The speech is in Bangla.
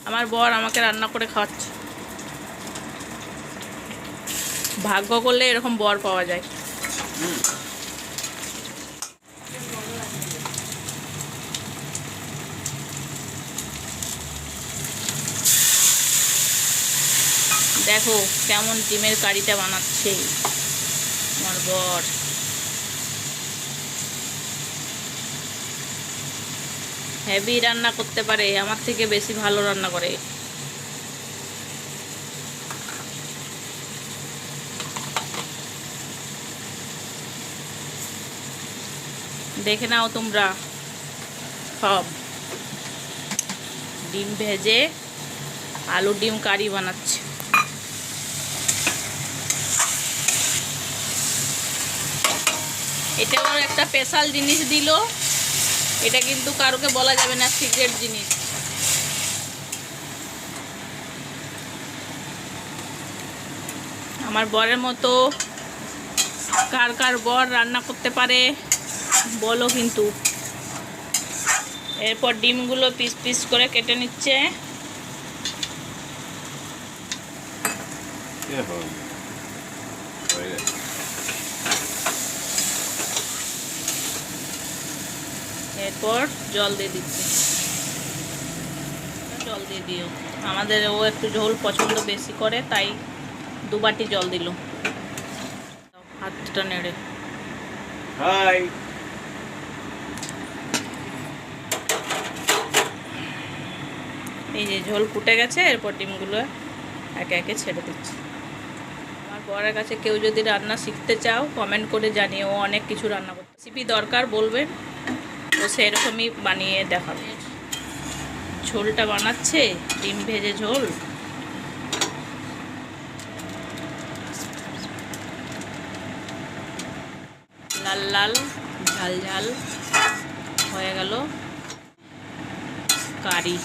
আমার বর আমাকে রান্না করে খাওয়াচ্ছে। ভাগ্য করলে এরকম বর পাওয়া যায়। দেখো কেমন ডিমের কারিটা বানাচ্ছে আমার বর। হেভি রান্না করতে পারে, আমার থেকে বেশি ভালো রান্না করে। দেখে নাও তোমরা সব। ডিম ভেজে আলু ডিম কারি বানাচ্ছে। এটাও একটা স্পেশাল জিনিস দিল, এটা কিন্তু কারোকে বলা যাবে না, সিক্রেট জিনিস। আমার বরের মতো কার কার বর রান্না করতে পারে বলো কিন্তু। এরপর ডিমগুলো পিস পিস করে কেটে নিচ্ছে। এরপর জল দিয়ে দিচ্ছি। জল দিয়ে দিও, আমাদের ও একটু ঝোল পছন্দ বেশি করে, তাই 2 বাটি জল দিল। হাতটা নেড়ে হাই। এই যে ঝোল ফুটে গেছে, এরপর ডিমগুলো একে একে ছেড়ে দিচ্ছি। আমার বরের কাছে কেউ যদি রান্না শিখতে চাও কমেন্ট করে জানিও, ও অনেক কিছু রান্না করতে রেসিপি দরকার বলবেন, ও সেরকমই বানিয়ে দেখাবে। ঝোলটা বানাচ্ছে, ডিম ভেজে ঝোল। লাল লাল ঝাল ঝাল হয়ে গেল কারি।